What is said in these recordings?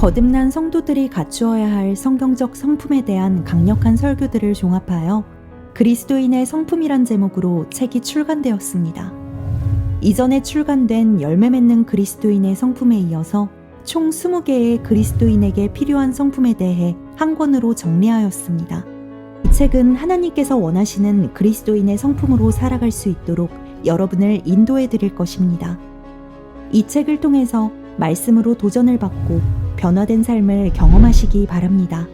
거듭난 성도들이 갖추어야 할 성경적 성품에 대한 강력한 설교들을 종합하여 그리스도인의 성품이란 제목으로 책이 출간되었습니다. 이전에 출간된 열매 맺는 그리스도인의 성품에 이어서 총 20개의 그리스도인에게 필요한 성품에 대해 한 권으로 정리하였습니다. 이 책은 하나님께서 원하시는 그리스도인의 성품으로 살아갈 수 있도록 여러분을 인도해 드릴 것입니다. 이 책을 통해서 말씀으로 도전을 받고 변화된 삶을 경험하시기 바랍니다.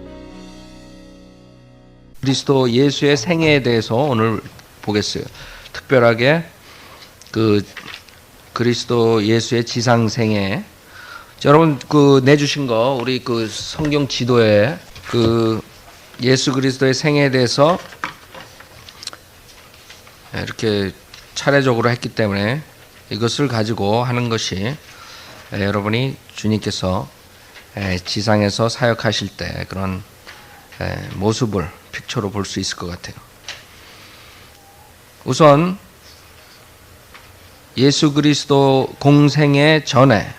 그리스도 예수의 생애에 대해서 오늘 보겠어요. 특별하게 그리스도 예수의 지상생애. 여러분 내주신 거 우리 성경 지도에 예수 그리스도의 생애에 대해서 이렇게 차례적으로 했기 때문에 이것을 가지고 하는 것이 여러분이 주님께서 지상에서 사역하실 때 그런 모습을 픽처로 볼 수 있을 것 같아요. 우선 예수 그리스도 공생애 전에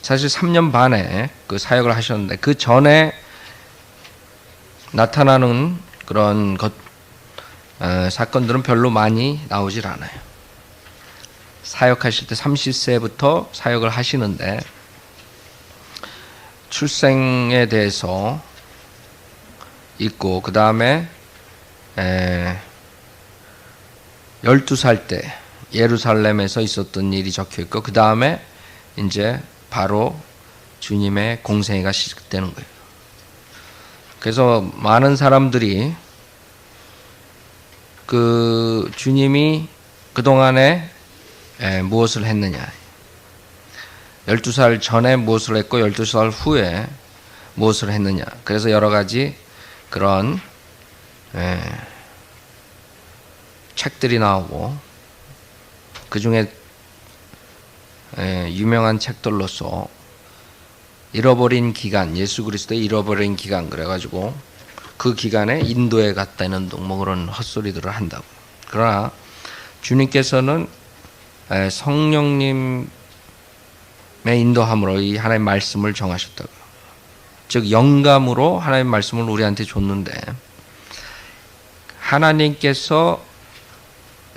사실 3년 반에 그 사역을 하셨는데 그 전에 나타나는 그런 사건들은 별로 많이 나오질 않아요. 사역하실 때 30세부터 사역을 하시는데 출생에 대해서 있고 그 다음에 12살 때 예루살렘에서 있었던 일이 적혀 있고 그 다음에 이제 바로 주님의 공생애가 시작되는 거예요. 그래서 많은 사람들이 주님이 그동안에 무엇을 했느냐, 12살 전에 무엇을 했고 12살 후에 무엇을 했느냐, 그래서 여러 가지 그런 책들이 나오고 그 중에 유명한 책들로서 잃어버린 기간, 예수 그리스도의 잃어버린 기간 그래가지고 그 기간에 인도에 갔다는 등 뭐 그런 헛소리들을 한다고. 그러나 주님께서는 성령님의 인도함으로 이 하나님의 말씀을 정하셨다고. 즉 영감으로 하나님의 말씀을 우리한테 줬는데 하나님께서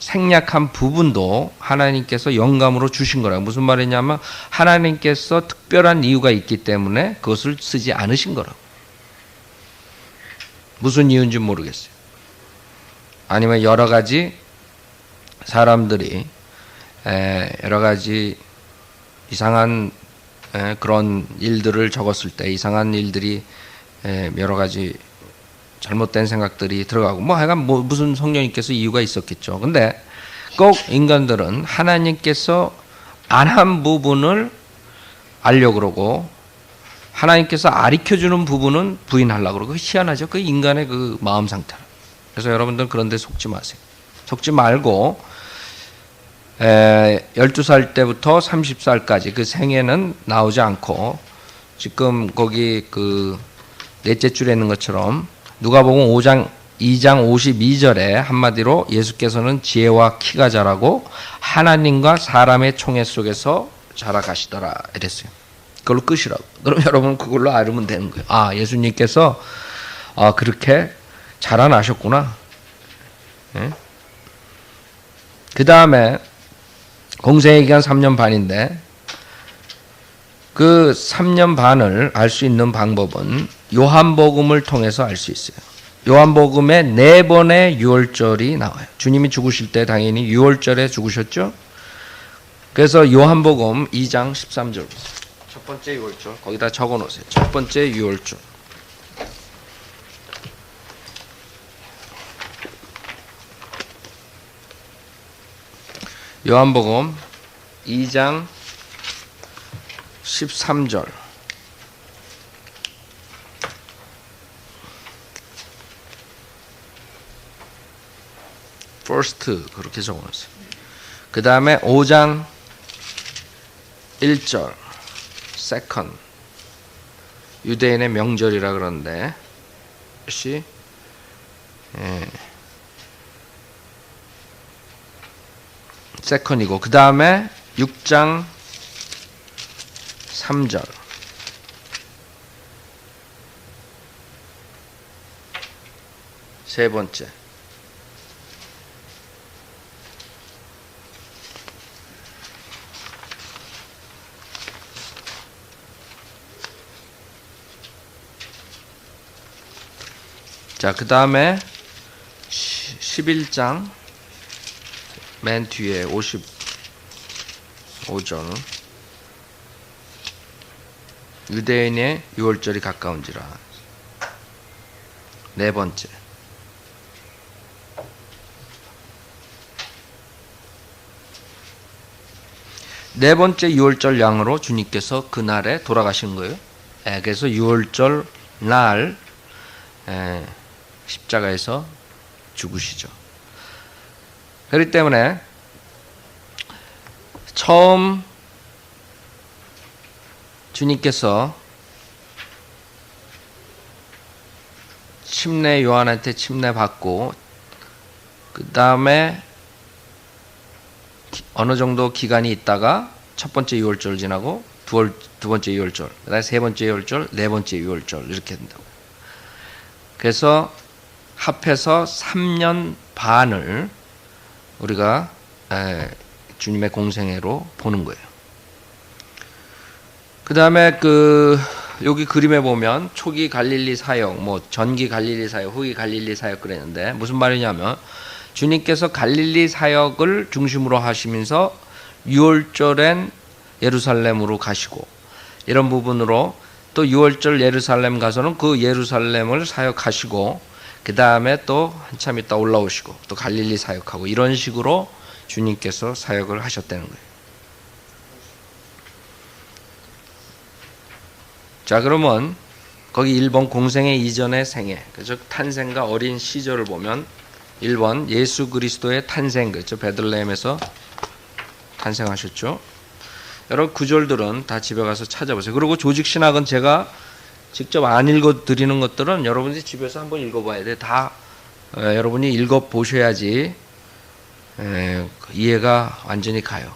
생략한 부분도 하나님께서 영감으로 주신 거라고. 무슨 말이냐면 하나님께서 특별한 이유가 있기 때문에 그것을 쓰지 않으신 거라고. 무슨 이유인지 모르겠어요. 아니면 여러 가지 사람들이 여러 가지 이상한 그런 일들을 적었을 때 이상한 일들이 여러 가지 잘못된 생각들이 들어가고 하여간 무슨 성령님께서 이유가 있었겠죠. 근데 꼭 인간들은 하나님께서 안 한 부분을 알려고 그러고 하나님께서 가르쳐주는 부분은 부인하려고 그러고 희한하죠. 그 인간의 그 마음 상태라. 그래서 여러분들 그런 데 속지 마세요. 속지 말고 12살 때부터 30살까지 그 생애는 나오지 않고 지금 거기 넷째 줄에 있는 것처럼 누가복음 2장 52절에 한마디로 예수께서는 지혜와 키가 자라고 하나님과 사람의 총회 속에서 자라가시더라 이랬어요. 그걸로 끝이라고. 그럼 여러분 그걸로 알면 되는 거예요. 아, 예수님께서 그렇게 자라나셨구나. 그 다음에 공생의 기간 3년 반인데 그 3년 반을 알 수 있는 방법은 요한복음을 통해서 알 수 있어요. 요한복음에 4번의 유월절이 나와요. 주님이 죽으실 때 당연히 유월절에 죽으셨죠. 그래서 요한복음 2장 13절 첫 번째 유월절 거기다 적어놓으세요. 첫 번째 유월절. 요한복음 2장 13절. first 그렇게 적어놨어요. 그 다음에 5장 1절 second 유대인의 명절이라 그러는데 것이 세컨이고 그 다음에 6장 3절. 세 번째. 자, 그 다음에 11장 맨 뒤에 55절. 유대인의 유월절이 가까운지라. 네 번째. 네 번째 유월절 양으로 주님께서 그날에 돌아가신 거예요. 그래서 유월절 날 십자가에서 죽으시죠. 그렇기 때문에 처음 주님께서 침례 요한한테 침례 받고 그 다음에 어느 정도 기간이 있다가 첫 번째 유월절 지나고 두 번째 유월절, 그다음에 세 번째 유월절, 네 번째 유월절 이렇게 된다고. 그래서 합해서 3년 반을 우리가 주님의 공생애로 보는 거예요. 그 다음에 여기 그림에 보면 초기 갈릴리 사역, 뭐 전기 갈릴리 사역, 후기 갈릴리 사역 그랬는데 무슨 말이냐면 주님께서 갈릴리 사역을 중심으로 하시면서 6월절엔 예루살렘으로 가시고 이런 부분으로 또 6월절 예루살렘 가서는 그 예루살렘을 사역하시고 그 다음에 또 한참 있다 올라오시고 또 갈릴리 사역하고 이런 식으로 주님께서 사역을 하셨다는 거예요. 자, 그러면 거기 1번 공생애 이전의 생애, 즉 탄생과 어린 시절을 보면 1번 예수 그리스도의 탄생, 그렇죠? 베들레헴에서 탄생하셨죠. 여러 구절들은 다 집에 가서 찾아보세요. 그리고 조직 신학은 제가 직접 안 읽어 드리는 것들은 여러분이 집에서 한번 읽어봐야 돼. 다 여러분이 읽어 보셔야지 이해가 완전히 가요.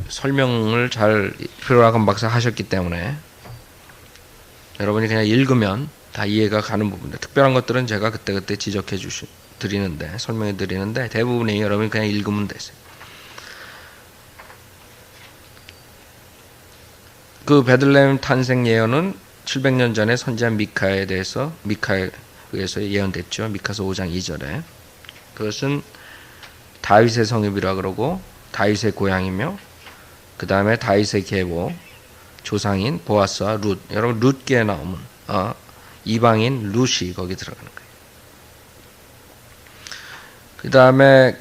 설명을 잘 필요하건 박사 하셨기 때문에 여러분이 그냥 읽으면 다 이해가 가는 부분들. 특별한 것들은 제가 그때그때 지적해 드리는데 설명해 드리는데 대부분이 여러분이 그냥 읽으면 되세요. 그 베들레헴 탄생 예언은 700년 전에 선지한 미카에 대해서 미카에 의해서 예언됐죠. 미카서 5장 2절에. 그것은 다윗의 성읍이라 그러고 다윗의 고향이며 그 다음에 다윗의 계보 조상인 보아스와 룻. 여러분 룻기에 나오면 이방인 룻이 거기 들어가는 거예요. 그 다음에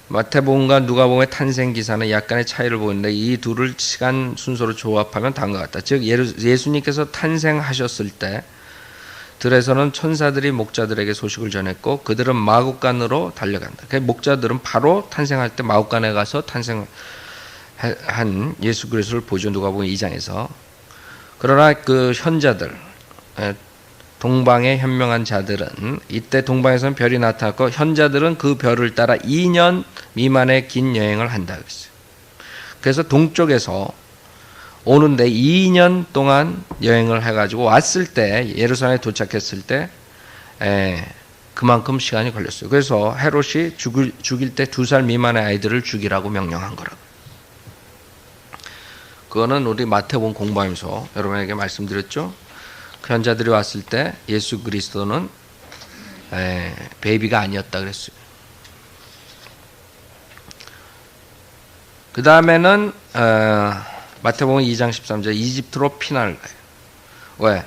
마태복음과 누가복음의 탄생 기사는 약간의 차이를 보이는데 이 둘을 시간 순서로 조합하면 다음과 같다. 즉 예수님께서 탄생하셨을 때 들에서는 천사들이 목자들에게 소식을 전했고 그들은 마국간으로 달려간다. 그 목자들은 바로 탄생할 때 마국간에 가서 탄생한 예수 그리스도를 보죠. 누가복음 2장에서. 그러나 그 현자들 동방의 현명한 자들은 이때 동방에서는 별이 나타났고 현자들은 그 별을 따라 2년 미만의 긴 여행을 한다 그랬어요. 그래서 동쪽에서 오는데 2년 동안 여행을 해가지고 왔을 때 예루살렘에 도착했을 때 그만큼 시간이 걸렸어요. 그래서 헤롯이 죽일 때 2살 미만의 아이들을 죽이라고 명령한 거라고. 그거는 우리 마태복음 공부하면서 여러분에게 말씀드렸죠. 그 현자들이 왔을 때 예수 그리스도는 베이비가 아니었다 그랬어요. 그 다음에는 마태복음 2장 13절 이집트로 피난을 가요. 왜?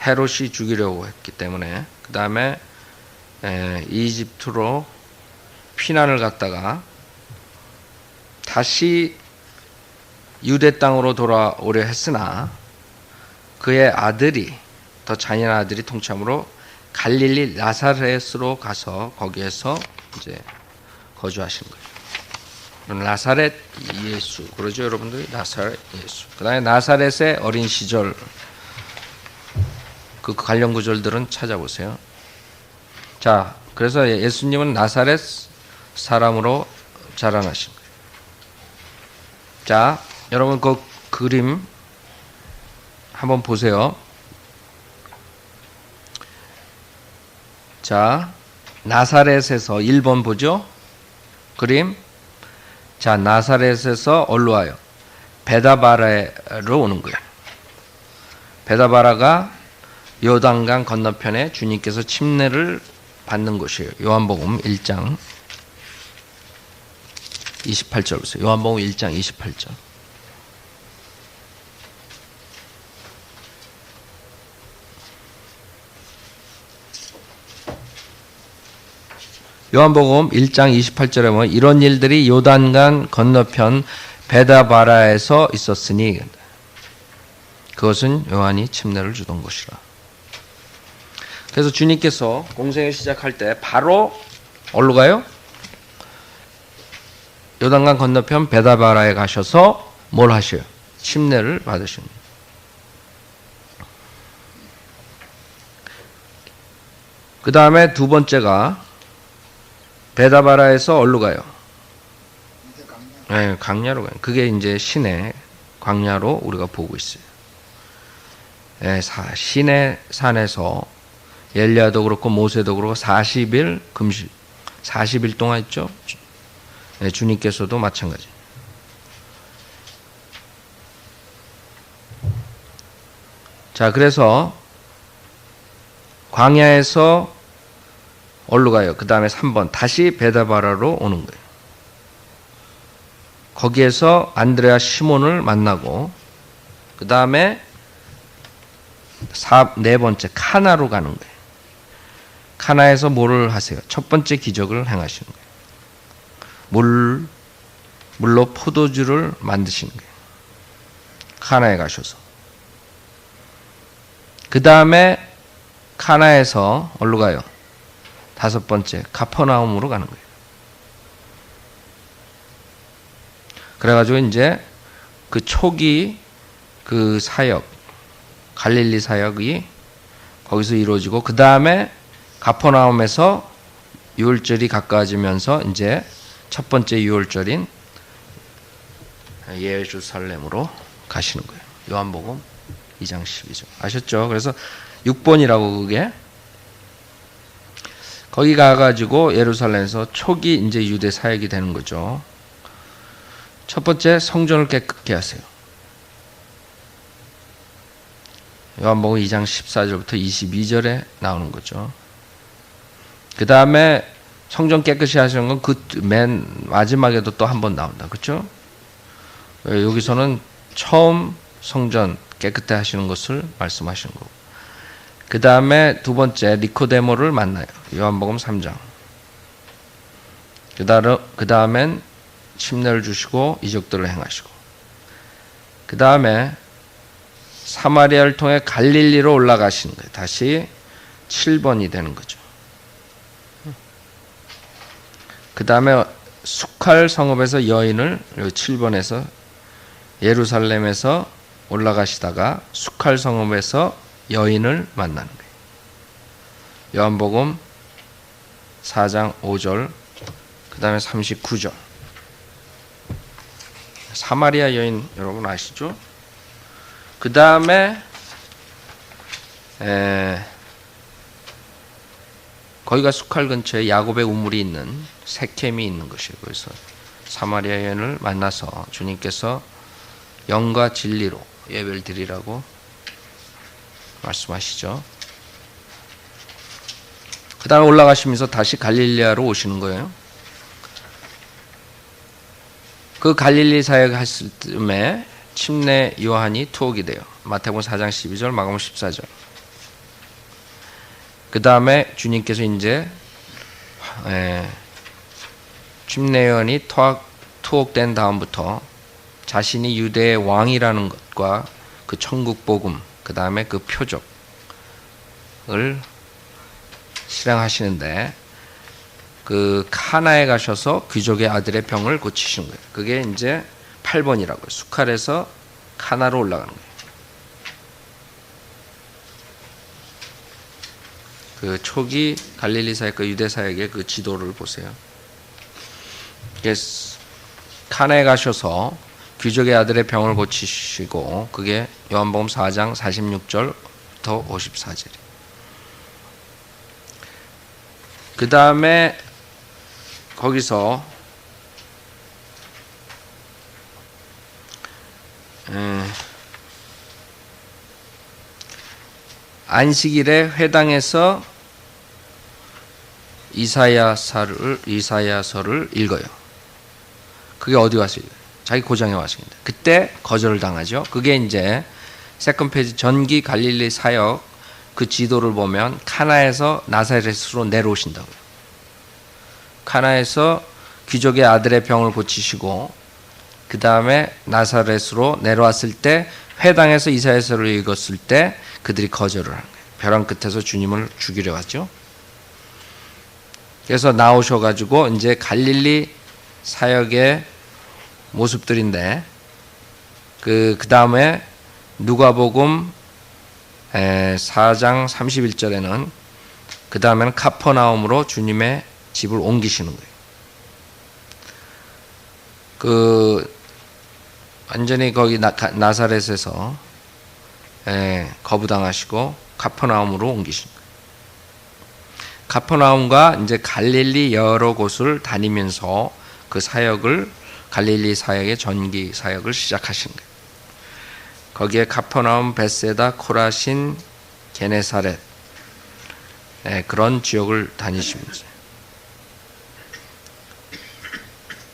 헤롯이 죽이려고 했기 때문에. 그 다음에 이집트로 피난을 갔다가 다시 유대 땅으로 돌아오려 했으나 그의 아들이 더 잔인한 아들이 통참으로 갈릴리 나사렛으로 가서 거기에서 이제 거주하신 거예요. 나사렛 예수 그러죠, 여러분들이. 나사렛 예수. 그다음에 나사렛의 어린 시절 그 관련 구절들은 찾아보세요. 자, 그래서 예수님은 나사렛 사람으로 자라나신 거예요. 자, 여러분 그 그림 한번 보세요. 자, 나사렛에서 1번 보죠? 그림. 자, 나사렛에서 어디로 와요? 베다바라로 오는 거예요. 베다바라가 요단강 건너편에 주님께서 침례를 받는 곳이에요. 요한복음 1장 28절 보세요. 요한복음 1장 28절. 요한복음 1장 28절에 보면 이런 일들이 요단강 건너편 베다바라에서 있었으니 그것은 요한이 침례를 주던 곳이라. 그래서 주님께서 공생을 시작할 때 바로 어디로 가요? 요단강 건너편 베다바라에 가셔서 뭘 하셔요? 침례를 받으십니다. 그 다음에 두 번째가 베다바라에서 어디로 가요? 네, 광야로 가요. 그게 이제 시내 광야로 우리가 보고 있어요. 네, 시내 산에서 엘리야도 그렇고 모세도 그렇고 40일 금식 40일 동안 있죠. 네, 주님께서도 마찬가지. 자, 그래서 광야에서 어디로 가요? 그 다음에 3번 다시 베다바라로 오는 거예요. 거기에서 안드레아 시몬을 만나고 그 다음에 네 번째 카나로 가는 거예요. 카나에서 뭐를 하세요? 첫 번째 기적을 행하시는 거예요. 물로 포도주를 만드시는 거예요. 카나에 가셔서. 그 다음에 카나에서 어디로 가요? 다섯 번째 가퍼나움으로 가는 거예요. 그래가지고 이제 그 초기 그 사역 갈릴리 사역이 거기서 이루어지고 그 다음에 가퍼나움에서 유월절이 가까워지면서 이제 첫 번째 유월절인 예루살렘으로 가시는 거예요. 요한복음 2장 12절 아셨죠? 그래서 6번이라고 그게 거기 가가지고 예루살렘에서 초기 이제 유대 사역이 되는 거죠. 첫 번째 성전을 깨끗게 하세요. 요한복음 2장 14절부터 22절에 나오는 거죠. 그 다음에 성전 깨끗이 하시는 건 그 맨 마지막에도 또 한 번 나온다. 그렇죠? 여기서는 처음 성전 깨끗해 하시는 것을 말씀하시는 거고. 그 다음에 두 번째 니코데모를 만나요. 요한복음 3장. 그 다음엔 침례를 주시고 이적들을 행하시고. 그 다음에 사마리아를 통해 갈릴리로 올라가시는 거예요. 다시 7번이 되는 거죠. 그 다음에 수칼 성읍에서 여인을 7번에서 예루살렘에서 올라가시다가 수칼 성읍에서 여인을 만나는 거예요. 요한복음 4장 5절 그 다음에 39절 사마리아 여인 여러분 아시죠? 그 다음에 거기가 수칼 근처에 야곱의 우물이 있는 세켐이 있는 것이에요. 그래서 사마리아 여인을 만나서 주님께서 영과 진리로 예배를 드리라고 말씀하시죠. 그 다음에 올라가시면서 다시 갈릴리아로 오시는 거예요. 그 갈릴리 사역했을 쯤에 침례 요한이 투옥이 돼요. 마태복음 4장 12절, 마가복음 14절. 그 다음에 주님께서 이제 침례 요한이 투옥된 다음부터 자신이 유대의 왕이라는 것과 그 천국 복음, 그 다음에 그 표적을 실행하시는데 그 카나에 가셔서 귀족의 아들의 병을 고치신 거예요. 그게 이제 8번이라고요. 수칼에서 카나로 올라가는 거예요. 그 초기 갈릴리 사역, 그 유대 사역의 그 지도를 보세요. 카나에 가셔서 귀족의 아들의 병을 고치시고, 그게 요한복음 4장 46절부터 54절. 그 다음에 거기서 안식일에 회당에서 이사야서를 읽어요. 그게 어디 와서 읽어요? 자기 고장에 와서 읽는다. 그때 거절을 당하죠. 그게 이제 세컨 페이지 전기 갈릴리 사역 그 지도를 보면 카나에서 나사렛으로 내려오신다고요. 카나에서 귀족의 아들의 병을 고치시고 그 다음에 나사렛으로 내려왔을 때 회당에서 이사야서를 읽었을 때 그들이 거절을 한 거예요. 벼랑 끝에서 주님을 죽이려 왔죠. 그래서 나오셔가지고 이제 갈릴리 사역의 모습들인데 그 다음에 누가복음 4장 31절에는 그 다음에는 카퍼나움으로 주님의 집을 옮기시는 거예요. 완전히 거기 나사렛에서 거부당하시고 카퍼나움으로 옮기신 거예요. 카퍼나움과 이제 갈릴리 여러 곳을 다니면서 그 사역을 갈릴리 사역의 전기 사역을 시작하신 거예요. 거기에 카퍼나움, 벳세다, 코라신, 게네사렛 그런 지역을 다니시면서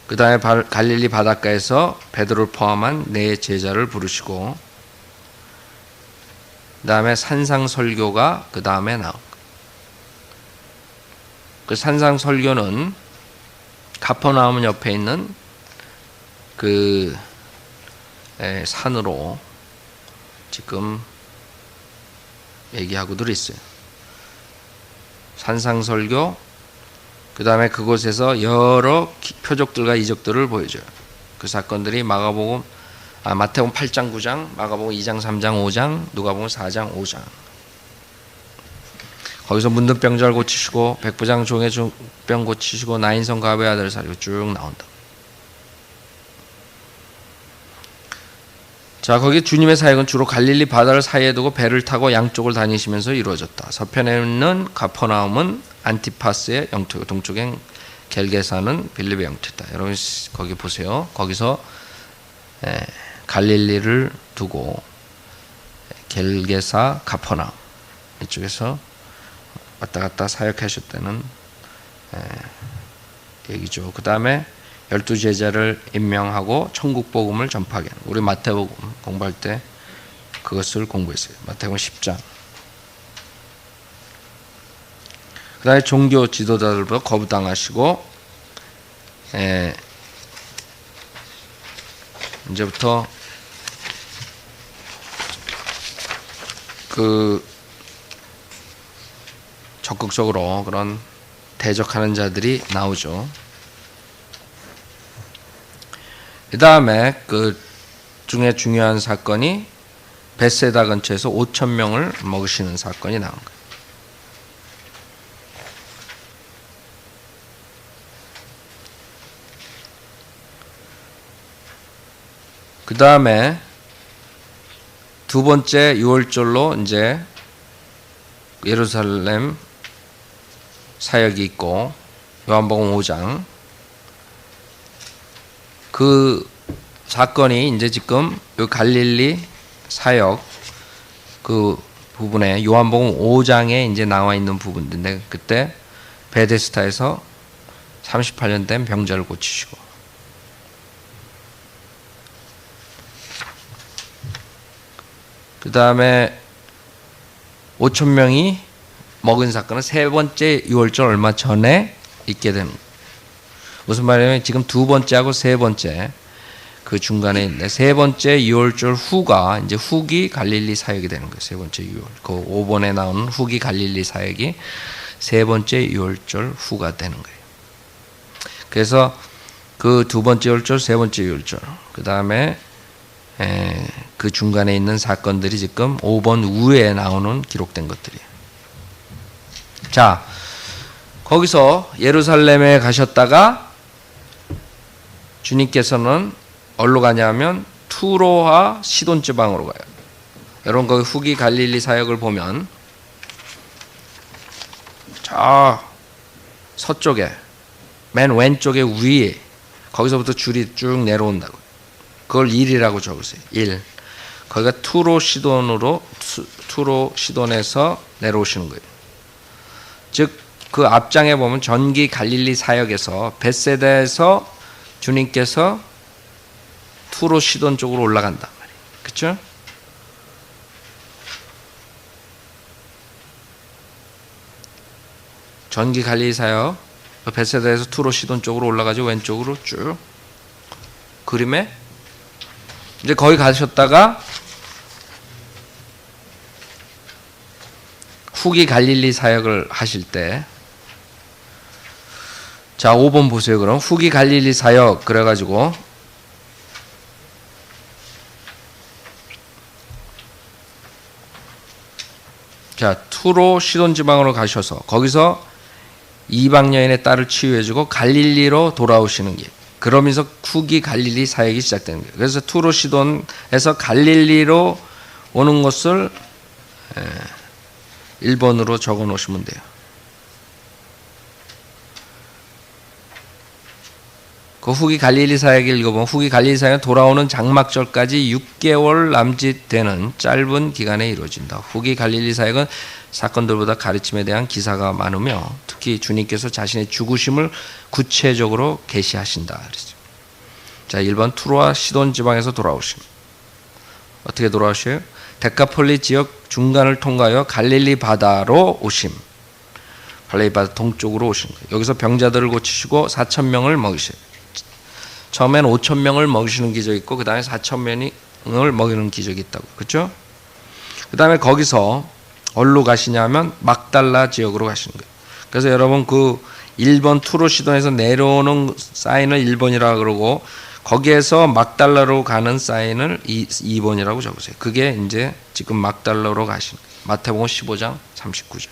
그 다음에 갈릴리 바닷가에서 베드로를 포함한 네 제자를 부르시고 그 다음에 산상설교가 그 다음에 나온 거예요. 그 산상설교는 가퍼나움 옆에 있는 그 산으로 지금 얘기하고들 있어요. 산상설교, 그 다음에 그곳에서 여러 표적들과 이적들을 보여줘요. 그 사건들이 마태복음 8장 9장, 마가복음 2장 3장 5장, 누가복음 4장 5장. 거기서 문둥병자를 고치시고 백부장 종의 병 고치시고 나인성 가베 아들 살리고 쭉 나온다. 자, 거기 주님의 사역은 주로 갈릴리 바다를 사이에 두고 배를 타고 양쪽을 다니시면서 이루어졌다. 서편에 있는 가퍼나움은 안티파스의 영토고 동쪽엔 겔게사는 빌립의 영토다. 여러분 거기 보세요. 거기서 갈릴리를 두고 겔게사, 가퍼나움 이쪽에서 왔다 갔다 사역하셨다는 얘기죠. 그 다음에 12제자를 임명하고 천국 복음을 전파하게 하는, 우리 마태복음 공부할 때 그것을 공부했어요. 마태복음 10장. 그 다음에 종교 지도자들부터 거부당하시고 이제부터 적극적으로 그런 대적하는 자들이 나오죠. 그 다음에 그 중에 중요한 사건이 벳세다 근처에서 5,000명을 먹으시는 사건이 나온 거예요. 그 다음에 두 번째 6월절로 이제 예루살렘 사역이 있고 요한복음 5장 그 사건이 이제 지금 요 갈릴리 사역 그 부분에 요한복음 5장에 이제 나와 있는 부분인데 그때 베데스다에서 38년 된 병자를 고치시고 그 다음에 5,000명이 먹은 사건은 세 번째 6월절 얼마 전에 있게 되는 거예요. 무슨 말이냐면 지금 두 번째하고 세 번째 그 중간에 있는데 세 번째 6월절 후가 이제 후기 갈릴리 사역이 되는 거예요. 세 번째 6월 그 5번에 나오는 후기 갈릴리 사역이 세 번째 6월절 후가 되는 거예요. 그래서 그 두 번째 6월절, 세 번째 6월절 그 다음에 그 중간에 있는 사건들이 지금 5번 후에 나오는 기록된 것들이에요. 자, 거기서 예루살렘에 가셨다가 주님께서는 어디로 가냐면 투로와 시돈 지방으로 가요. 여러분 거기 후기 갈릴리 사역을 보면 저 서쪽에 맨 왼쪽에 위에 거기서부터 줄이 쭉 내려온다고. 그걸 1이라고 적으세요. 1. 거기가 투로 시돈에서 내려오시는 거예요. 즉 그 앞장에 보면 전기 갈릴리 사역에서 벳세다에서 주님께서 투로 시돈 쪽으로 올라간단 말이에요. 그렇죠? 전기 갈릴리 사역 벳세다에서 투로 시돈 쪽으로 올라가죠. 왼쪽으로 쭉 그림에 이제 거기 가셨다가 후기 갈릴리 사역을 하실 때 자 5번 보세요. 그럼 후기 갈릴리 사역 그래가지고 자 투로 시돈 지방으로 가셔서 거기서 이방 여인의 딸을 치유해주고 갈릴리로 돌아오시는 길. 그러면서 후기 갈릴리 사역이 시작되는 거예요. 그래서 투로 시돈에서 갈릴리로 오는 것을 1번으로 적어 놓으시면 돼요. 그 후기 갈릴리 사역을 읽어보면 후기 갈릴리 사역은 돌아오는 장막절까지 6개월 남짓되는 짧은 기간에 이루어진다. 후기 갈릴리 사역은 사건들보다 가르침에 대한 기사가 많으며 특히 주님께서 자신의 죽으심을 구체적으로 계시하신다. 그랬죠. 자, 1번 투로와 시돈 지방에서 돌아오심. 어떻게 돌아오셔요? 데카폴리 지역 중간을 통과하여 갈릴리 바다로 오심. 갈릴리 바다 동쪽으로 오신 거예요. 여기서 병자들을 고치시고 4,000명을 먹이셔요. 처음엔 5,000명을 먹이시는 기적이 있고 그 다음에 4,000명을 먹이는 기적이 있다고. 그렇죠? 그 다음에 거기서 어디로 가시냐면 막달라 지역으로 가시는 거예요. 그래서 여러분 그 1번 투로 시돈에서 내려오는 사인을 1번이라고 그러고 거기에서 막달라로 가는 사인을 2번이라고 적으세요. 그게 이제 지금 막달라로 가시는 거예요. 마태복음 15장 39절.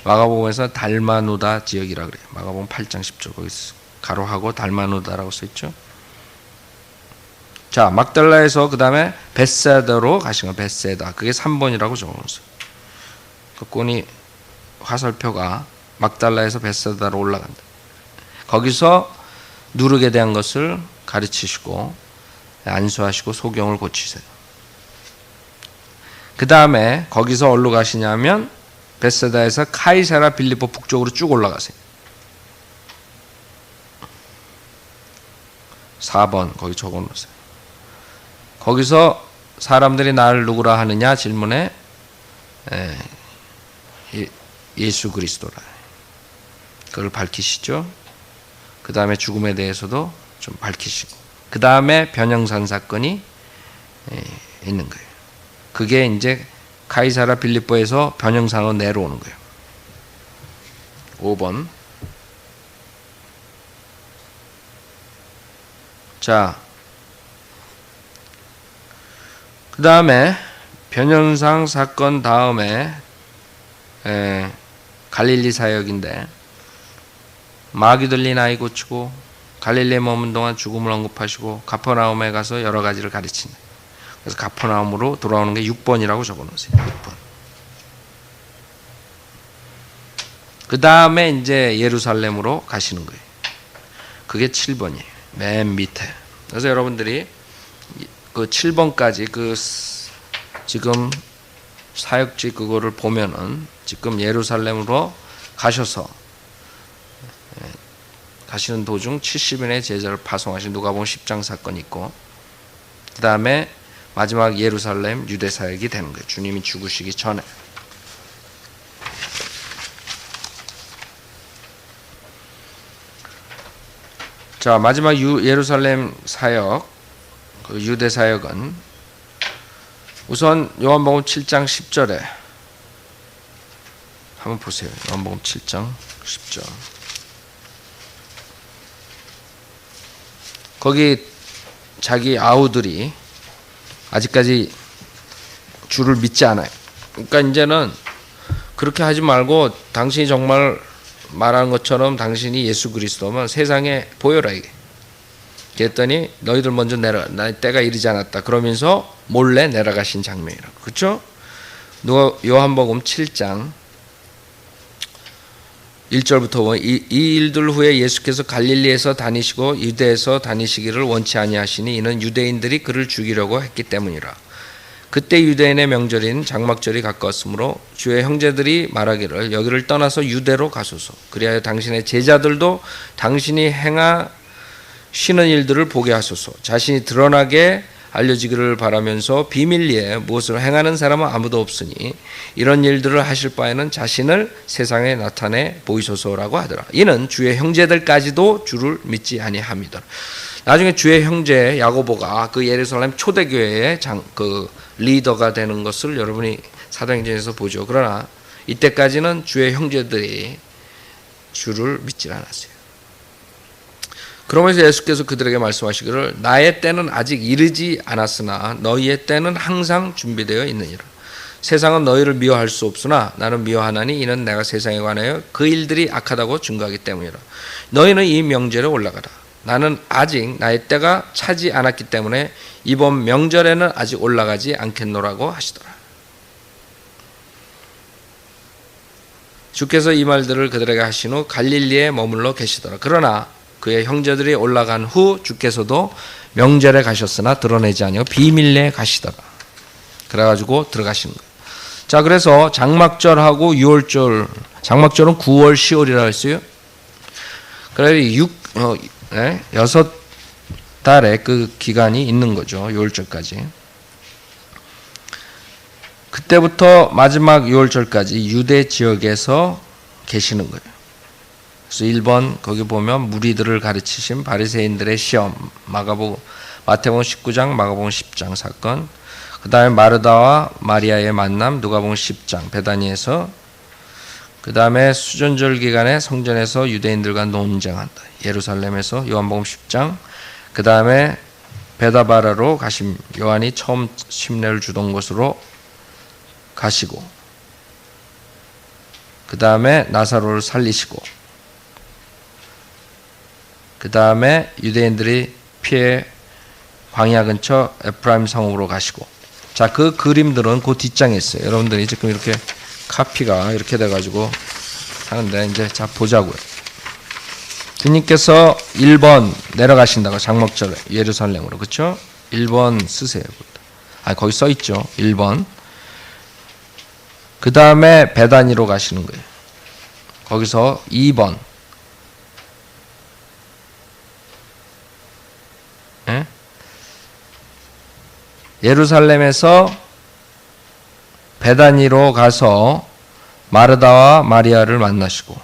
마가복음에서 달마누다 지역이라 그래요. 마가복음 8장 10절 거기 가로하고 달마누다라고 써 있죠. 자, 막달라에서 그 다음에 벳세다로 가신 거. 벳세다. 그게 3번이라고 적어놓으세요. 그 꾼이 화살표가 막달라에서 벳세다로 올라간다. 거기서 누룩에 대한 것을 가르치시고 안수하시고 소경을 고치세요. 그 다음에 거기서 어디로 가시냐면 벳세다에서 카이사라 빌립보 북쪽으로 쭉 올라가세요. 4번 거기 적어놓으세요. 거기서 사람들이 나를 누구라 하느냐 질문에 예수 그리스도라. 그걸 밝히시죠. 그 다음에 죽음에 대해서도 좀 밝히시고 그 다음에 변형산 사건이 있는 거예요. 그게 이제 카이사라 빌립보에서 변형산으로 내려오는 거예요. 5번. 자, 그 다음에 변형산 사건 다음에 갈릴리 사역인데 마귀 들린 아이 고치고 갈릴리에 머문 동안 죽음을 언급하시고 가퍼나움에 가서 여러 가지를 가르치는. 그래서 가퍼나움으로 돌아오는 게 6번이라고 적어놓으세요. 6번. 그 다음에 이제 예루살렘으로 가시는 거예요. 그게 7번이에요. 맨 밑에. 그래서 여러분들이 그 7번까지 그 지금 사역지 그거를 보면은 지금 예루살렘으로 가셔서 가시는 도중 70인의 제자를 파송하신 누가복음 10장 사건이 있고 그 다음에 마지막 예루살렘 유대 사역이 되는 거예요. 주님이 죽으시기 전에. 자, 마지막 예루살렘 사역, 그 유대 사역은 우선 요한복음 7장 10절에 한번 보세요. 요한복음 7장 10절. 거기 자기 아우들이 아직까지 주를 믿지 않아요. 그러니까 이제는 그렇게 하지 말고 당신이 정말 말하는 것처럼 당신이 예수 그리스도면 세상에 보여라 이게. 그랬더니 너희들 먼저 내려가. 나 때가 이르지 않았다. 그러면서 몰래 내려가신 장면이라고. 그렇죠? 요한복음 7장 1절부터 보면 이 일들 후에 예수께서 갈릴리에서 다니시고 유대에서 다니시기를 원치 아니하시니 이는 유대인들이 그를 죽이려고 했기 때문이라. 그때 유대인의 명절인 장막절이 가까웠으므로 주의 형제들이 말하기를 여기를 떠나서 유대로 가소서. 그리하여 당신의 제자들도 당신이 행하시는 일들을 보게 하소서. 자신이 드러나게 알려지기를 바라면서 비밀리에 무엇을 행하는 사람은 아무도 없으니 이런 일들을 하실 바에는 자신을 세상에 나타내 보이소서라고 하더라. 이는 주의 형제들까지도 주를 믿지 아니함이더라. 나중에 주의 형제 야고보가 그 예루살렘 초대교회의 리더가 되는 것을 여러분이 사도행전에서 보죠. 그러나 이때까지는 주의 형제들이 주를 믿지 않았어요. 그러면서 예수께서 그들에게 말씀하시기를 나의 때는 아직 이르지 않았으나 너희의 때는 항상 준비되어 있느니라. 세상은 너희를 미워할 수 없으나 나는 미워하나니 이는 내가 세상에 관하여 그 일들이 악하다고 증거하기 때문이라. 너희는 이 명절에 올라가라. 나는 아직 나의 때가 차지 않았기 때문에 이번 명절에는 아직 올라가지 않겠노라고 하시더라. 주께서 이 말들을 그들에게 하신 후 갈릴리에 머물러 계시더라. 그러나 그의 형제들이 올라간 후 주께서도 명절에 가셨으나 드러내지 아니하고 비밀리에 가시더라. 그래가지고 들어가시는 거예요. 자, 그래서 장막절하고 6월절, 장막절은 9월, 10월이라고 했어요. 그래서 6달의 그 기간이 있는 거죠. 6월절까지. 그때부터 마지막 6월절까지 유대 지역에서 계시는 거예요. 그래서 1번 거기 보면 무리들을 가르치신 바리새인들의 시험, 마태복음 19장, 마가복음 10장 사건, 그 다음에 마르다와 마리아의 만남, 누가복음 10장 베다니에서, 그 다음에 수전절 기간에 성전에서 유대인들과 논쟁한다. 예루살렘에서 요한복음 10장, 그 다음에 베다바라로 가심, 요한이 처음 침례를 주던 곳으로 가시고, 그 다음에 나사로를 살리시고, 그 다음에 유대인들이 피해 광야 근처 에프라임 성읍으로 가시고. 자, 그 그림들은 그 뒷장에 있어요. 여러분들이 지금 이렇게 카피가 이렇게 돼가지고 하는데 이제 자 보자고요. 주님께서 1번 내려가신다고 장막절에 예루살렘으로, 그렇죠? 1번 쓰세요. 거기 써 있죠. 1번. 그 다음에 베다니로 가시는 거예요. 거기서 2번. 예루살렘에서 베다니로 가서 마르다와 마리아를 만나시고,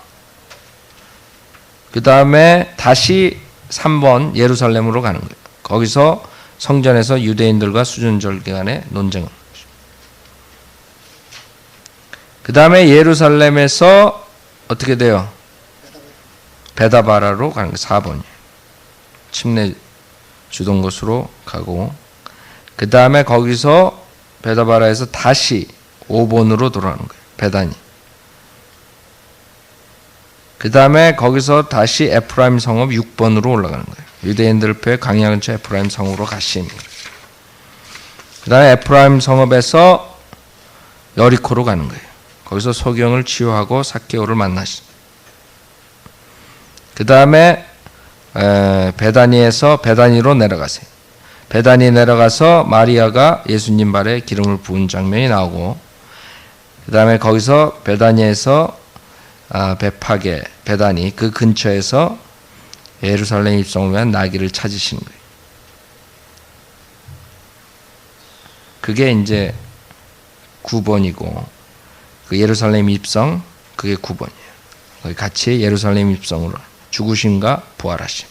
그 다음에 다시 3번 예루살렘으로 가는 거예요. 거기서 성전에서 유대인들과 수전절 기간에 논쟁을. 그 다음에 예루살렘에서 어떻게 돼요? 베다바라로 가는 거예요. 4번이에요. 침례 주던 곳으로 가고, 그 다음에 거기서 베다바라에서 다시 5번으로 돌아가는 거예요. 베다니. 그 다음에 거기서 다시 에프라임 성읍 6번으로 올라가는 거예요. 유대인들 배 광야 근처 에프라임 성읍으로 가시는 거예요. 그 다음에 에프라임 성읍에서 여리코로 가는 거예요. 거기서 소경을 치유하고 삭개오를 만나시죠. 그 다음에 베다니에서 베다니로 내려가세요. 베다니 내려가서 마리아가 예수님 발에 기름을 부은 장면이 나오고, 그 다음에 거기서 베다니에서 베파게 베다니 그 근처에서 예루살렘 입성을 위한 나귀를 찾으시는 거예요. 그게 이제 9번이고, 그 예루살렘 입성 그게 9번이에요. 같이 예루살렘 입성으로 죽으심과 부활하심.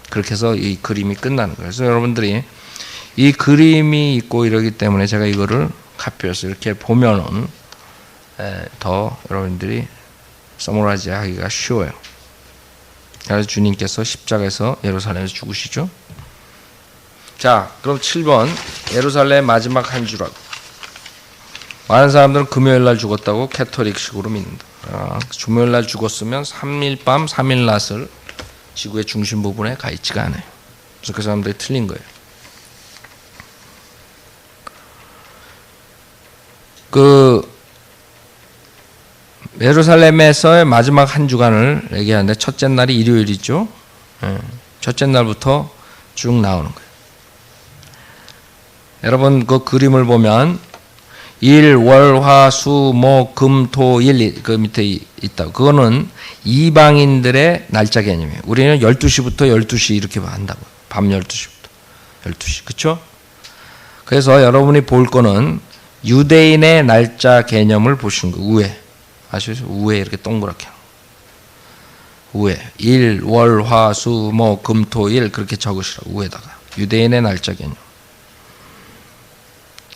그렇게 해서 이 그림이 끝나는 거예요. 그래서 여러분들이 이 그림이 있고 이러기 때문에 제가 이거를 카피해서 이렇게 보면은 더 여러분들이 서머라이즈 하기가 쉬워요. 그래서 주님께서 십자가에서 예루살렘에서 죽으시죠. 자, 그럼 7번 예루살렘 마지막 한 주라고. 많은 사람들은 금요일 날 죽었다고 캐톨릭식으로 믿는다. 주묘일 날 죽었으면 3일 밤 3일 낮을 지구의 중심 부분에 가 있지가 않아요. 그래서 그 사람들이 틀린 거예요. 예루살렘에서의 마지막 한 주간을 얘기하는데 첫째 날이 일요일이죠. 첫째 날부터 쭉 나오는 거예요. 여러분 그 그림을 보면 일, 월, 화, 수, 목, 금, 토, 일 그 밑에 있다. 그거는 이방인들의 날짜 개념이에요. 우리는 12시부터 12시 이렇게 한다고. 밤 12시부터 12시. 그렇죠? 그래서 여러분이 볼 거는 유대인의 날짜 개념을 보시는 거예요. 우에. 아시죠? 우에 이렇게 동그랗게. 우에. 일, 월, 화, 수, 목, 금, 토, 일 그렇게 적으시라고. 우에다가. 유대인의 날짜 개념.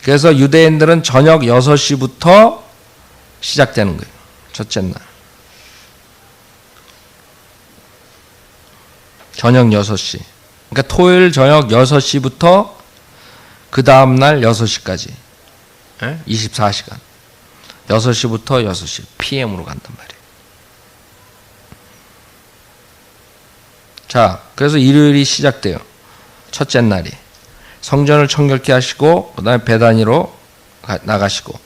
그래서 유대인들은 저녁 6시부터 시작되는 거예요. 첫째 날. 저녁 6시. 그러니까 토요일 저녁 6시부터 그 다음날 6시까지. 24시간. 6시부터 6시. PM으로 간단 말이에요. 자, 그래서 일요일이 시작돼요. 첫째 날이. 성전을 청결케 하시고 그 다음에 베다니로 나가시고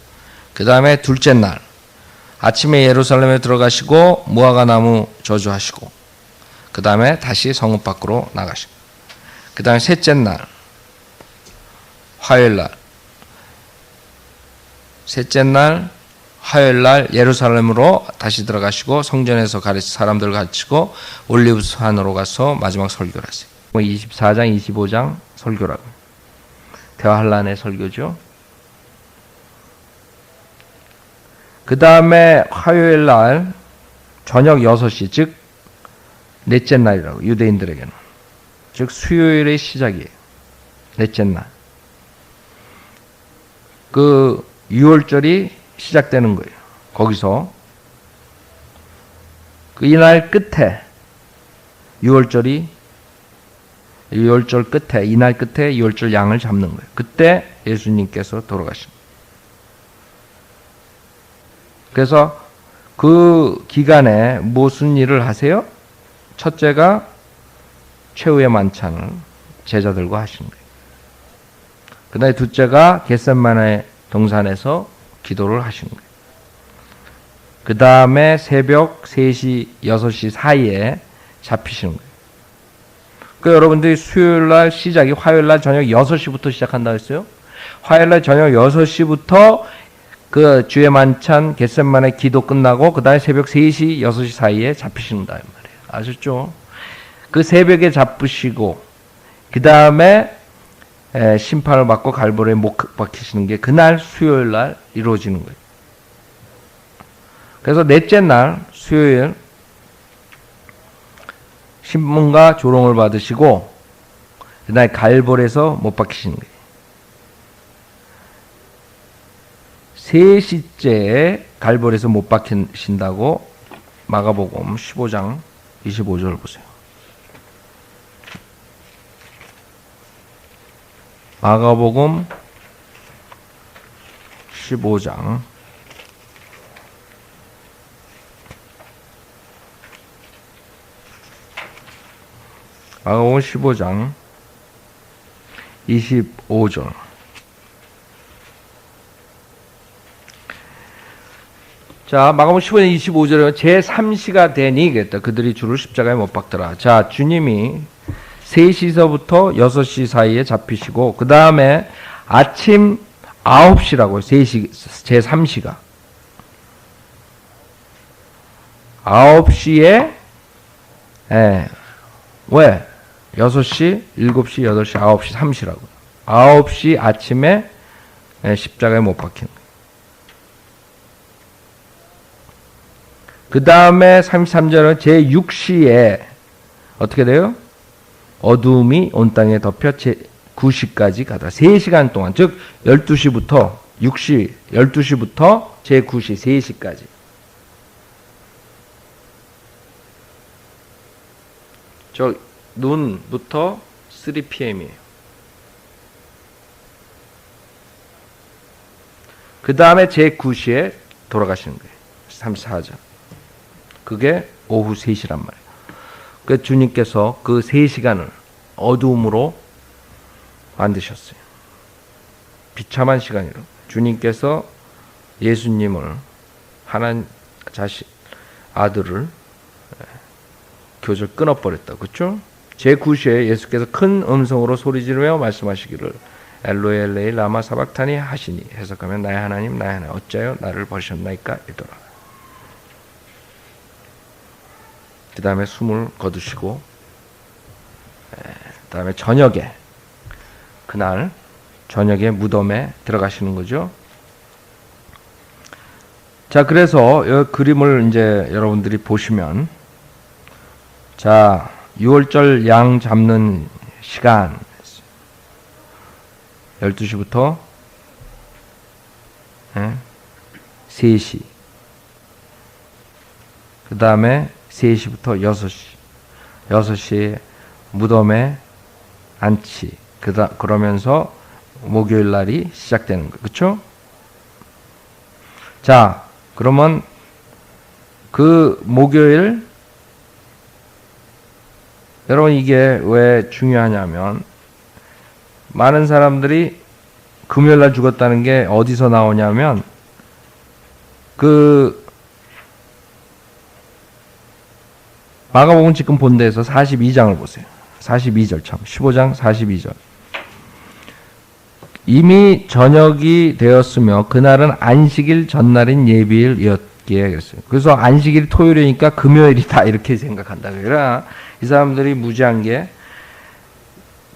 그 다음에 둘째 날 아침에 예루살렘에 들어가시고 무화과 나무 저주하시고 그 다음에 다시 성읍 밖으로 나가시고 그 다음에 셋째 날 화요일 날 셋째 날 화요일 날 예루살렘으로 다시 들어가시고 성전에서 사람들 가르치고 올리브산으로 가서 마지막 설교를 하세요. 24장 25장 설교라고. 대화한란의 설교죠. 그 다음에 화요일 날 저녁 6시, 즉 넷째 날이라고 유대인들에게는. 즉 수요일의 시작이에요. 넷째 날. 그 유월절이 시작되는 거예요. 거기서 그 이날 끝에 유월절 끝에 이날 끝에 유월절 양을 잡는 거예요. 그때 예수님께서 돌아가신 거예요. 그래서 그 기간에 무슨 일을 하세요? 첫째가 최후의 만찬을 제자들과 하시는 거예요. 그 다음에 둘째가 겟세마네 동산에서 기도를 하시는 거예요. 그 다음에 새벽 3시, 6시 사이에 잡히시는 거예요. 그 여러분들이 수요일 날 시작이 화요일 날 저녁 6시부터 시작한다 했어요. 화요일 날 저녁 6시부터 그 주의 만찬 겟세마네 기도 끝나고 그 다음에 새벽 3시, 6시 사이에 잡히신다 말이에요. 아셨죠? 그 새벽에 잡으시고 그 다음에 심판을 받고 갈보리에 못 박히시는 게 그날 수요일 날 이루어지는 거예요. 그래서 넷째 날 수요일 신문과 조롱을 받으시고 그날 갈보리에서 못 박히시는 거예요. 3시째에 갈보리에서 못 박히신다고 마가복음 15장 25절 보세요. 마가복음 15장 마가복음 15장 25절. 자, 마가복음 15장 25절에 제3시가 되니 그랬다. 그들이 주를 십자가에 못 박더라. 자, 주님이 3시서부터 6시 사이에 잡히시고 그 다음에 아침 9시라고요. 3시, 제3시가 9시에 왜? 6시, 7시, 8시, 9시, 3시라고. 9시 아침에 십자가에 못 박힌 거예요. 그 다음에 33절은 제6시에 어떻게 돼요? 어둠이 온 땅에 덮여 제9시까지 가더라. 3시간 동안, 즉 12시부터 6시, 12시부터 제9시, 3시까지. 저 눈부터 3pm이에요. 그 다음에 제9시에 돌아가시는 거예요. 34절. 그게 오후 3시란 말이에요. 그 주님께서 그 3시간을 어두움으로 만드셨어요. 비참한 시간이로 주님께서 예수님을 하나님 자신 아들을 교절 끊어버렸다. 그렇죠? 제9시에 예수께서 큰 음성으로 소리지르며 말씀하시기를 엘로이 엘레이 라마 사박타니 하시니, 해석하면 나의 하나님 나의 하나님 어찌하여 나를 버리셨나이까 이더라. 그 다음에 숨을 거두시고 그 다음에 저녁에 그날 저녁에 무덤에 들어가시는 거죠. 자, 그래서 이 그림을 이제 여러분들이 보시면, 자, 6월절 양 잡는 시간 12시부터 3시, 그 다음에 3시부터 6시, 6시에 무덤에 안치, 그러면서 목요일 날이 시작되는 거예요. 그렇죠? 자, 그러면 그 목요일, 여러분 이게 왜 중요하냐면, 많은 사람들이 금요일 날 죽었다는 게 어디서 나오냐면, 그 마가복음 지금 본 데에서 42장을 보세요. 42절 참, 15장 42절. 이미 저녁이 되었으며 그날은 안식일 전날인 예비일이었기에 그랬어요. 그래서 안식일이 토요일이니까 금요일이다 이렇게 생각한다. 그러나 이 사람들이 무지한 게,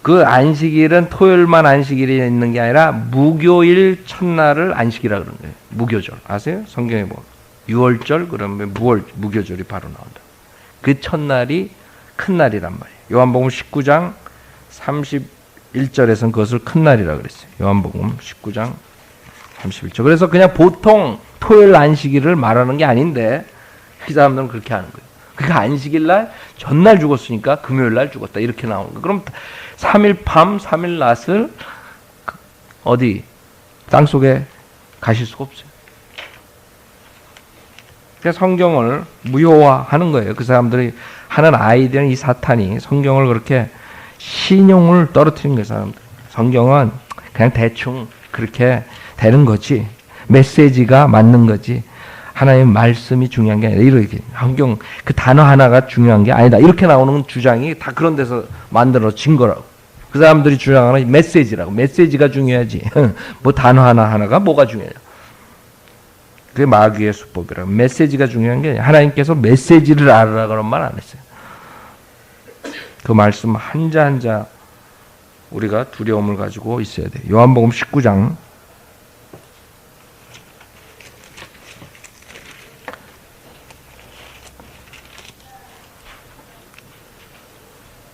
그 안식일은 토요일만 안식일이 있는 게 아니라 무교일 첫날을 안식이라 그러는 거예요. 무교절 아세요? 성경에 뭐 6월절 그러면 무교절이 바로 나온다. 그 첫날이 큰 날이란 말이에요. 요한복음 19장 31절에서는 그것을 큰 날이라 그랬어요. 요한복음 19장 31절. 그래서 그냥 보통 토요일 안식일을 말하는 게 아닌데 그 사람들은 그렇게 하는 거예요. 그러니까 안식일 날 전날 죽었으니까 금요일 날 죽었다 이렇게 나오는 거예요. 그럼 3일 밤 3일 낮을 어디 땅속에 가실 수가 없어요. 그래서 성경을 무효화하는 거예요. 그 사람들이 하는 아이디어는, 이 사탄이 성경을 그렇게 신용을 떨어뜨린 거예요. 사람들. 성경은 그냥 대충 그렇게 되는 거지, 메시지가 맞는 거지, 하나님의 말씀이 중요한 게 아니라, 이렇게 성경 그 단어 하나가 중요한 게 아니다 이렇게 나오는 주장이 다 그런 데서 만들어진 거라고. 그 사람들이 주장하는 메시지라고. 메시지가 중요하지 뭐 단어 하나하나가 뭐가 중요해요. 그게 마귀의 수법이라고. 메시지가 중요한 게 아니라, 하나님께서 메시지를 알으라 그런 말 안 했어요. 그 말씀 한자 한자 우리가 두려움을 가지고 있어야 돼요. 요한복음 19장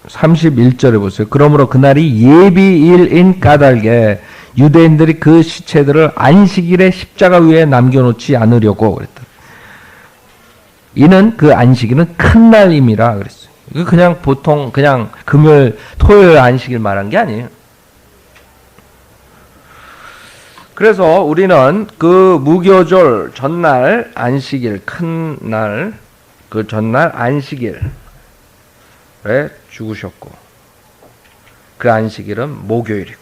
31절에 보세요. 그러므로 그날이 예비일인 까닭에 유대인들이 그 시체들을 안식일에 십자가 위에 남겨놓지 않으려고 그랬다. 이는 그 안식일은 큰 날임이라 그랬어요. 그냥 보통 그냥 금요일 토요일 안식일 말한 게 아니에요. 그래서 우리는 그 무교절 전날 안식일, 큰 날, 그 전날 안식일에 죽으셨고, 그 안식일은 목요일이고,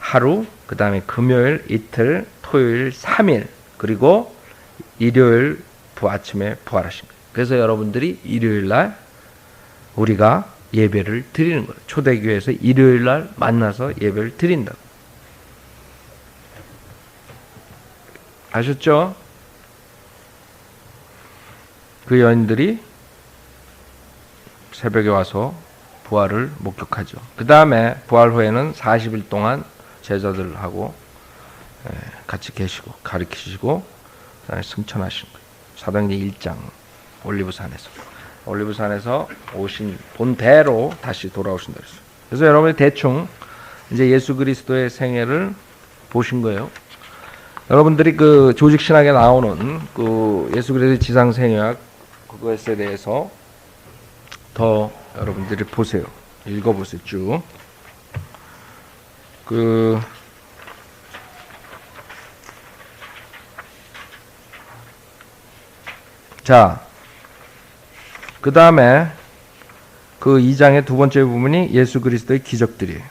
하루, 그 다음에 금요일 이틀, 토요일 3일, 그리고 일요일 아침에 부활하신 거예요. 그래서 여러분들이 일요일 날 우리가 예배를 드리는 거예요. 초대교회에서 일요일 날 만나서 예배를 드린다고. 아셨죠? 그 여인들이 새벽에 와서 부활을 목격하죠. 그 다음에 부활 후에는 40일 동안 제자들하고 같이 계시고 가르치시고 그다음에 승천하신 거예요. 사도행전 1장 올리브산에서 오신 본대로 다시 돌아오신다 그랬어요. 그래서 여러분이 대충 이제 예수 그리스도의 생애를 보신 거예요. 여러분들이 그 조직 신학에 나오는 그 예수 그리스도의 지상 생애학 그것에 대해서 더 여러분들이 보세요. 읽어보세요. 쭉. 자, 그 다음에 그 2장의 두 번째 부분이 예수 그리스도의 기적들이에요.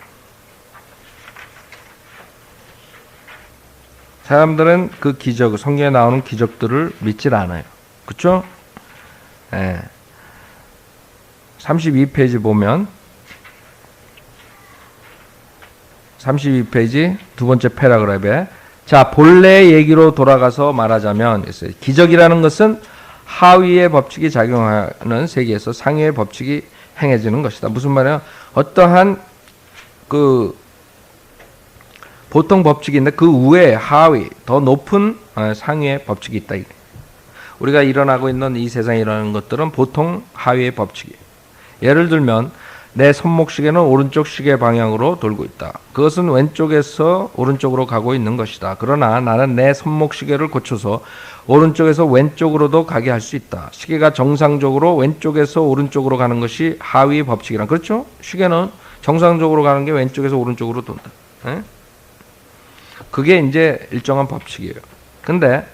사람들은 그 기적, 성경에 나오는 기적들을 믿질 않아요. 그렇죠? 예. 32페이지 보면 32페이지 두 번째 패러그래프에 자, 본래 얘기로 돌아가서 말하자면 기적이라는 것은 하위의 법칙이 작용하는 세계에서 상위의 법칙이 행해지는 것이다. 무슨 말이야? 어떠한 그 보통 법칙인데 그 위에 하위, 더 높은 상위의 법칙이 있다. 우리가 일어나고 있는 이 세상에 일어나는 것들은 보통 하위의 법칙이에요. 예를 들면 내 손목시계는 오른쪽 시계 방향으로 돌고 있다. 그것은 왼쪽에서 오른쪽으로 가고 있는 것이다. 그러나 나는 내 손목시계를 고쳐서 오른쪽에서 왼쪽으로도 가게 할 수 있다. 시계가 정상적으로 왼쪽에서 오른쪽으로 가는 것이 하위 법칙이란. 그렇죠? 시계는 정상적으로 가는 게 왼쪽에서 오른쪽으로 돈다. 에? 그게 이제 일정한 법칙이에요. 근데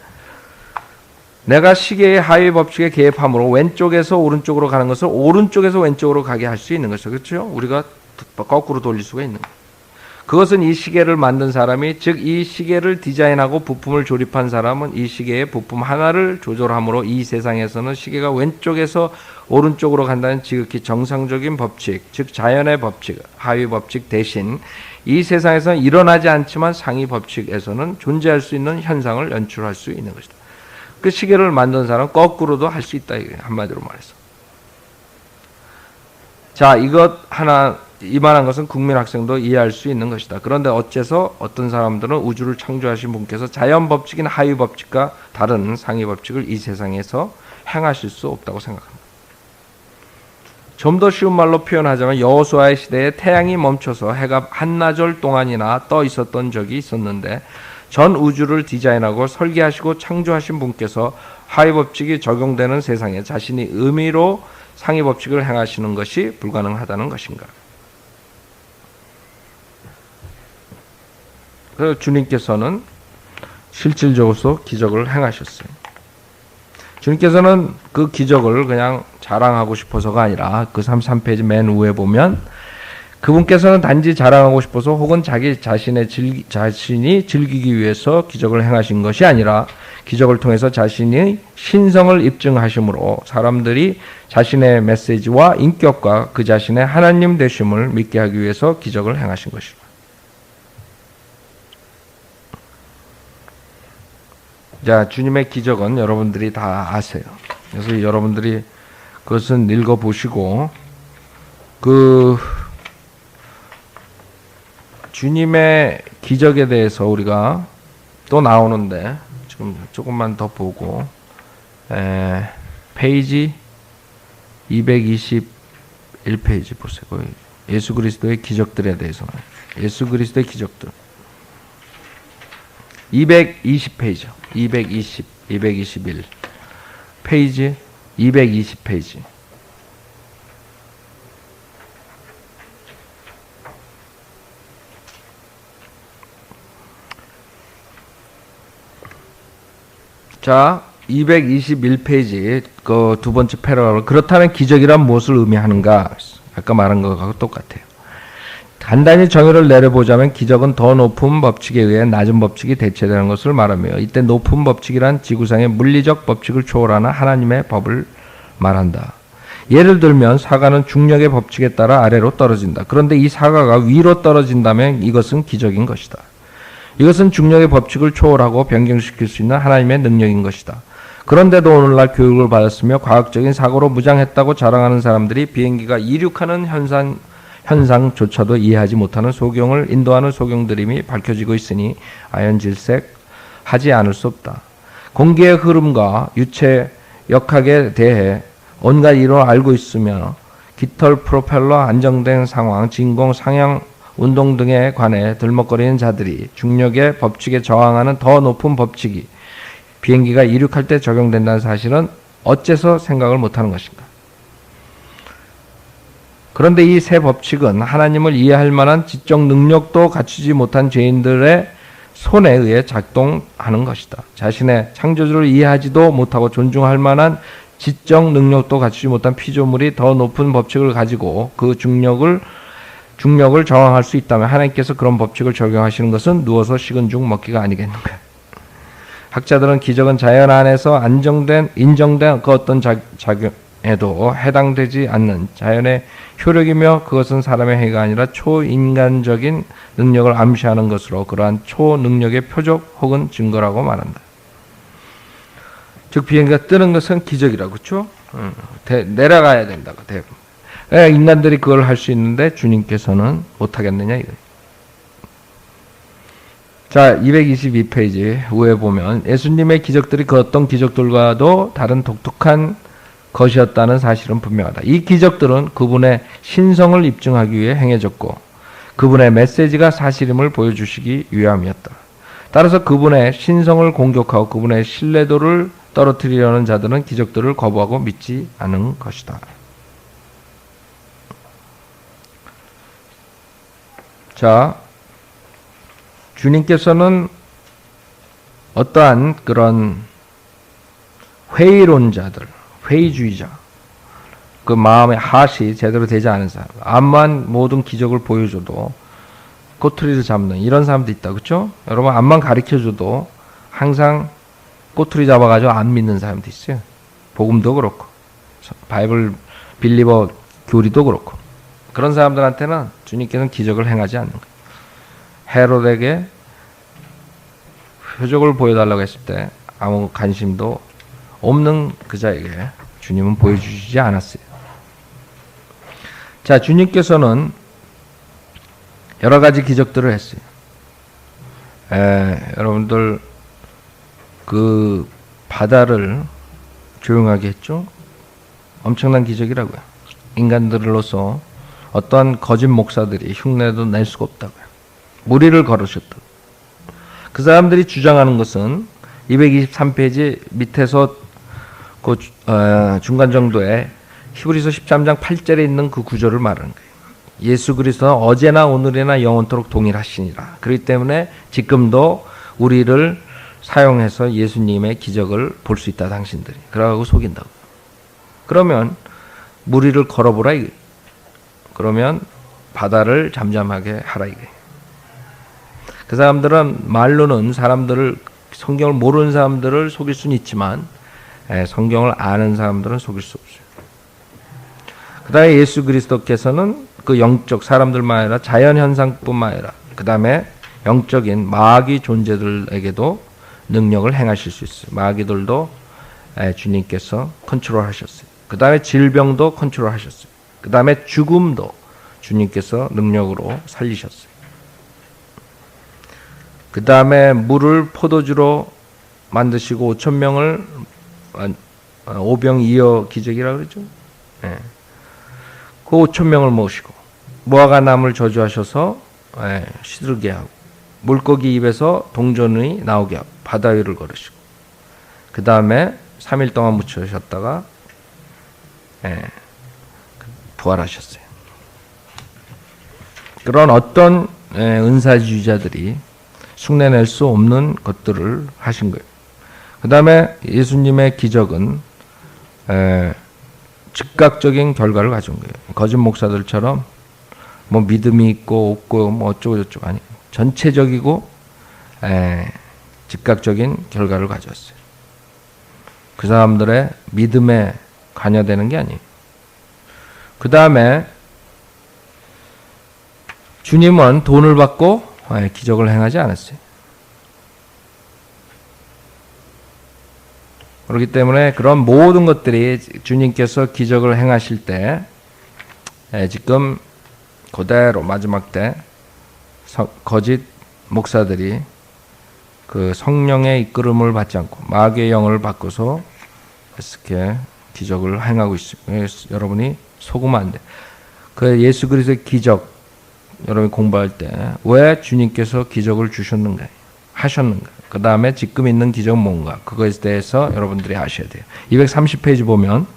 내가 시계의 하위 법칙에 개입함으로 왼쪽에서 오른쪽으로 가는 것을 오른쪽에서 왼쪽으로 가게 할 수 있는 것이죠. 그렇죠? 우리가 거꾸로 돌릴 수가 있는 거예요. 그것은 이 시계를 만든 사람이, 즉 이 시계를 디자인하고 부품을 조립한 사람은 이 시계의 부품 하나를 조절함으로 이 세상에서는 시계가 왼쪽에서 오른쪽으로 간다는 지극히 정상적인 법칙, 즉 자연의 법칙, 하위 법칙 대신 이 세상에서는 일어나지 않지만 상위 법칙에서는 존재할 수 있는 현상을 연출할 수 있는 것이다. 그 시계를 만든 사람은 거꾸로도 할 수 있다. 이게 한마디로 말해서. 자, 이것 하나, 이만한 것은 국민학생도 이해할 수 있는 것이다. 그런데 어째서 어떤 사람들은 우주를 창조하신 분께서 자연 법칙인 하위 법칙과 다른 상위 법칙을 이 세상에서 행하실 수 없다고 생각합니다. 좀 더 쉬운 말로 표현하자면 여호수아의 시대에 태양이 멈춰서 해가 한나절 동안이나 떠 있었던 적이 있었는데 전 우주를 디자인하고 설계하시고 창조하신 분께서 하위 법칙이 적용되는 세상에 자신이 의미로 상위 법칙을 행하시는 것이 불가능하다는 것인가? 그래서 주님께서는 실질적으로 기적을 행하셨어요. 주님께서는 그 기적을 그냥 자랑하고 싶어서가 아니라 그 33페이지 맨 위에 보면 그분께서는 단지 자랑하고 싶어서 혹은 자기 자신이 즐기기 위해서 기적을 행하신 것이 아니라 기적을 통해서 자신이 신성을 입증하심으로 사람들이 자신의 메시지와 인격과 그 자신의 하나님 되심을 믿게 하기 위해서 기적을 행하신 것입니다. 자, 주님의 기적은 여러분들이 다 아세요. 그래서 여러분들이 그것은 읽어보시고 주님의 기적에 대해서 우리가 또 나오는데 지금 조금만 더 보고 페이지 221페이지 보세요. 예수 그리스도의 기적들에 대해서 예수 그리스도의 기적들 220페이지 221 페이지 220페이지 자, 221페이지 그 두 번째 패러그래프. 그렇다면 기적이란 무엇을 의미하는가? 아까 말한 것하고 똑같아요. 간단히 정의를 내려보자면 기적은 더 높은 법칙에 의해 낮은 법칙이 대체되는 것을 말하며 이때 높은 법칙이란 지구상의 물리적 법칙을 초월하는 하나님의 법을 말한다. 예를 들면 사과는 중력의 법칙에 따라 아래로 떨어진다. 그런데 이 사과가 위로 떨어진다면 이것은 기적인 것이다. 이것은 중력의 법칙을 초월하고 변경시킬 수 있는 하나님의 능력인 것이다. 그런데도 오늘날 교육을 받았으며 과학적인 사고로 무장했다고 자랑하는 사람들이 비행기가 이륙하는 현상조차도 이해하지 못하는 소경을 인도하는 소경들임이 밝혀지고 있으니 아연질색하지 않을 수 없다. 공기의 흐름과 유체 역학에 대해 온갖 이론을 알고 있으며 깃털 프로펠러 안정된 상황, 진공 상향 운동 등에 관해 들먹거리는 자들이 중력의 법칙에 저항하는 더 높은 법칙이 비행기가 이륙할 때 적용된다는 사실은 어째서 생각을 못하는 것인가? 그런데 이 세 법칙은 하나님을 이해할 만한 지적 능력도 갖추지 못한 죄인들의 손에 의해 작동하는 것이다. 자신의 창조주를 이해하지도 못하고 존중할 만한 지적 능력도 갖추지 못한 피조물이 더 높은 법칙을 가지고 그 중력을 저항할 수 있다면 하나님께서 그런 법칙을 적용하시는 것은 누워서 식은 죽 먹기가 아니겠는가. 학자들은 기적은 자연 안에서 인정된 그 어떤 작용에도 해당되지 않는 자연의 효력이며 그것은 사람의 행위가 아니라 초인간적인 능력을 암시하는 것으로 그러한 초능력의 표적 혹은 증거라고 말한다. 즉 비행기가 뜨는 것은 기적이라고, 그렇죠? 내려가야 된다고. 인간들이 그걸 할 수 있는데 주님께서는 못하겠느냐 이거예요. 자, 222페이지 위에 보면 예수님의 기적들이 그 어떤 기적들과도 다른 독특한 것이었다는 사실은 분명하다. 이 기적들은 그분의 신성을 입증하기 위해 행해졌고 그분의 메시지가 사실임을 보여주시기 위함이었다. 따라서 그분의 신성을 공격하고 그분의 신뢰도를 떨어뜨리려는 자들은 기적들을 거부하고 믿지 않은 것이다. 자, 주님께서는 어떠한 그런 회의론자들, 회의주의자, 그 마음의 하시 제대로 되지 않은 사람, 암만 모든 기적을 보여줘도 꼬투리를 잡는 이런 사람도 있다, 그렇죠? 여러분 암만 가르쳐줘도 항상 꼬투리 잡아가지고 안 믿는 사람도 있어요. 복음도 그렇고 바이블 빌리버 교리도 그렇고 그런 사람들한테는 주님께서는 기적을 행하지 않는 거예요. 헤롯에게 표적을 보여달라고 했을 때 아무 관심도 없는 그자에게 주님은 보여주시지 않았어요. 자, 주님께서는 여러 가지 기적들을 했어요. 여러분들 그 바다를 조용하게 했죠. 엄청난 기적이라고요. 인간들로서 어떠한 거짓 목사들이 흉내도 낼 수가 없다고요. 무리를 걸으셨다고. 그 사람들이 주장하는 것은 223페이지 밑에서 그 중간 정도에 히브리서 13장 8절에 있는 그 구절을 말하는 거예요. 예수 그리스도는 어제나 오늘이나 영원토록 동일하시니라. 그렇기 때문에 지금도 우리를 사용해서 예수님의 기적을 볼 수 있다 당신들이. 그러고 속인다고. 그러면 무리를 걸어보라 이거예요. 그러면 바다를 잠잠하게 하라 이거예요. 그 사람들은 말로는 사람들을, 성경을 모르는 사람들을 속일 수는 있지만 성경을 아는 사람들은 속일 수 없어요. 그 다음에 예수 그리스도께서는 그 영적 사람들만 아니라 자연현상뿐만 아니라 그 다음에 영적인 마귀 존재들에게도 능력을 행하실 수 있어요. 마귀들도 주님께서 컨트롤하셨어요. 그 다음에 질병도 컨트롤하셨어요. 그 다음에 죽음도 주님께서 능력으로 살리셨어요. 그 다음에 물을 포도주로 만드시고 5,000명을 오병이어 기적이라고 그러죠. 그 5,000명을 모시고 무화과 나무를 저주하셔서 시들게 하고 물고기 입에서 동전이 나오게 하고 바다 위를 걸으시고 그 다음에 3일 동안 묻혀셨다가 부활하셨어요. 그런 어떤 은사주의자들이 흉내낼 수 없는 것들을 하신 거예요. 그 다음에 예수님의 기적은 즉각적인 결과를 가져온 거예요. 거짓 목사들처럼 뭐 믿음이 있고 없고 뭐 어쩌고 저쩌고 아니, 전체적이고 즉각적인 결과를 가져왔어요. 그 사람들의 믿음에 관여되는 게 아니에요. 그 다음에 주님은 돈을 받고 기적을 행하지 않았어요. 그렇기 때문에 그런 모든 것들이 주님께서 기적을 행하실 때 지금 그대로 마지막 때 거짓 목사들이 그 성령의 이끌음을 받지 않고 마귀의 영을 받고서 이렇게 기적을 행하고 있습니다. 여러분이 속으면 안 돼. 그 예수 그리스도의 기적 여러분이 공부할 때 왜 주님께서 기적을 주셨는가 하셨는가 그 다음에 지금 있는 기적은 뭔가 그거에 대해서 여러분들이 아셔야 돼요. 230페이지 보면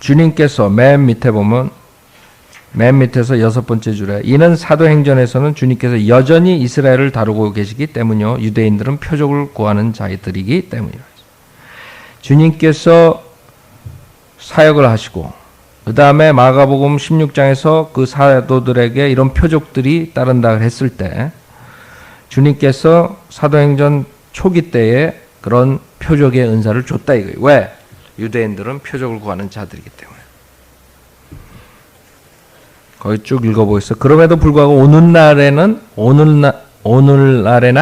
주님께서 맨 밑에 보면 맨 밑에서 6번째 줄에 이는 사도행전에서는 주님께서 여전히 이스라엘을 다루고 계시기 때문이요 유대인들은 표적을 구하는 자들이기 때문이라. 주님께서 사역을 하시고 그 다음에 마가복음 16장에서 그 사도들에게 이런 표적들이 따른다 했을 때 주님께서 사도행전 초기 때에 그런 표적의 은사를 줬다 이거예요. 왜? 유대인들은 표적을 구하는 자들이기 때문에. 거기 쭉 읽어보겠어요. 그럼에도 불구하고 오늘날에는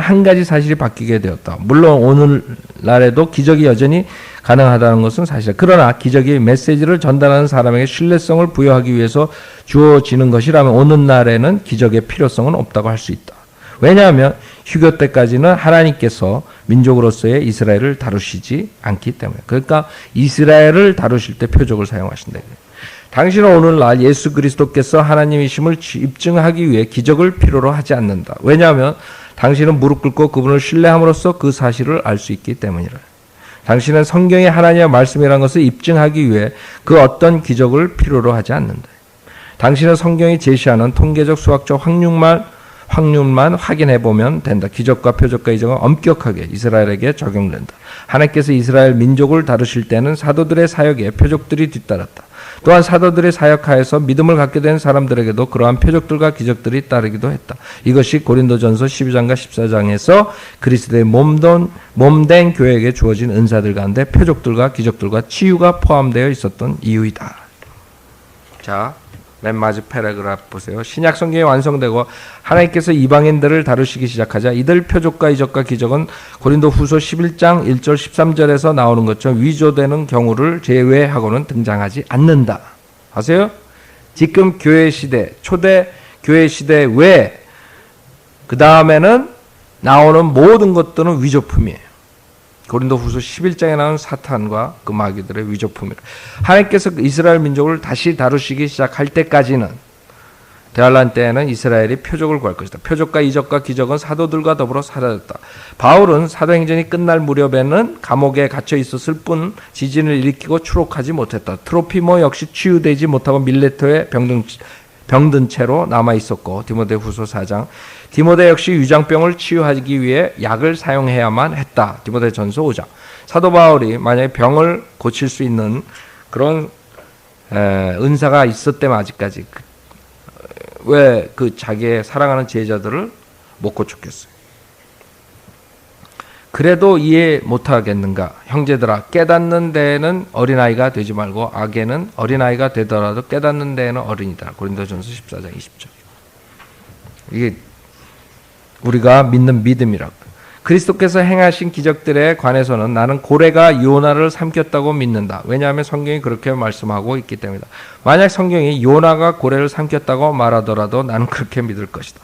한 가지 사실이 바뀌게 되었다. 물론 오늘날에도 기적이 여전히 가능하다는 것은 사실이다. 그러나 기적이 메시지를 전달하는 사람에게 신뢰성을 부여하기 위해서 주어지는 것이라면 오늘날에는 기적의 필요성은 없다고 할 수 있다. 왜냐하면 휴교 때까지는 하나님께서 민족으로서의 이스라엘을 다루시지 않기 때문에. 그러니까 이스라엘을 다루실 때 표적을 사용하신다. 당신은 오늘날 예수 그리스도께서 하나님이심을 입증하기 위해 기적을 필요로 하지 않는다. 왜냐하면 당신은 무릎 꿇고 그분을 신뢰함으로써 그 사실을 알 수 있기 때문이라. 당신은 성경이 하나님의 말씀이라는 것을 입증하기 위해 그 어떤 기적을 필요로 하지 않는다. 당신은 성경이 제시하는 통계적 수학적 확률만 확인해 보면 된다. 기적과 표적과 이적은 엄격하게 이스라엘에게 적용된다. 하나님께서 이스라엘 민족을 다루실 때는 사도들의 사역에 표적들이 뒤따랐다. 또한 사도들의 사역하에서 믿음을 갖게 된 사람들에게도 그러한 표적들과 기적들이 따르기도 했다. 이것이 고린도전서 12장과 14장에서 그리스도의 몸된 교회에게 주어진 은사들 가운데 표적들과 기적들과 치유가 포함되어 있었던 이유이다. 자, 맨 마지막 패러그래프 보세요. 신약 성경이 완성되고 하나님께서 이방인들을 다루시기 시작하자 이들 표적과 이적과 기적은 고린도 후서 11장 1절 13절에서 나오는 것처럼 위조되는 경우를 제외하고는 등장하지 않는다. 아세요? 지금 교회 시대, 초대 교회 시대 외에 그 다음에는 나오는 모든 것들은 위조품이에요. 고린도 후서 11장에 나온 사탄과 그 마귀들의 위조품이라. 하나님께서 이스라엘 민족을 다시 다루시기 시작할 때까지는 대환란 때에는 이스라엘이 표적을 구할 것이다. 표적과 이적과 기적은 사도들과 더불어 사라졌다. 바울은 사도행전이 끝날 무렵에는 감옥에 갇혀 있었을 뿐 지진을 일으키고 추록하지 못했다. 트로피모 역시 치유되지 못하고 밀레토에 병든 채로 남아 있었고 디모데 후서 4장 디모데 역시 위장병을 치유하기 위해 약을 사용해야만 했다. 디모데 전서 5장 사도 바울이 만약에 병을 고칠 수 있는 그런 은사가 있었다면 아직까지 왜 그 자기의 사랑하는 제자들을 못 고쳤겠어요? 그래도 이해 못하겠는가? 형제들아, 깨닫는 데에는 어린아이가 되지 말고 악에는 어린아이가 되더라도 깨닫는 데에는 어른이다. 고린도전서 14장 20절. 이게 우리가 믿는 믿음이라고. 그리스도께서 행하신 기적들에 관해서는 나는 고래가 요나를 삼켰다고 믿는다. 왜냐하면 성경이 그렇게 말씀하고 있기 때문이다. 만약 성경이 요나가 고래를 삼켰다고 말하더라도 나는 그렇게 믿을 것이다.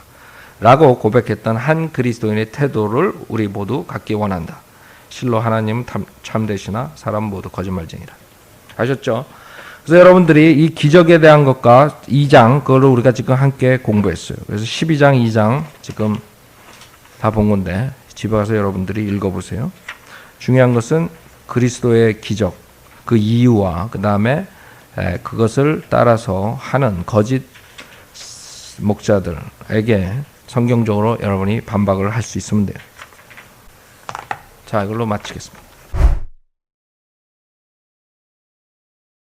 라고 고백했던 한 그리스도인의 태도를 우리 모두 갖기 원한다. 실로 하나님은 참되시나 사람 모두 거짓말쟁이라. 아셨죠? 그래서 여러분들이 이 기적에 대한 것과 2장 그걸 우리가 지금 함께 공부했어요. 그래서 12장 2장 지금 다 본 건데 집에 가서 여러분들이 읽어보세요. 중요한 것은 그리스도의 기적 그 이유와 그 다음에 그것을 따라서 하는 거짓 목자들에게 성경적으로 여러분이 반박을 할 수 있으면 돼요. 자, 이걸로 마치겠습니다.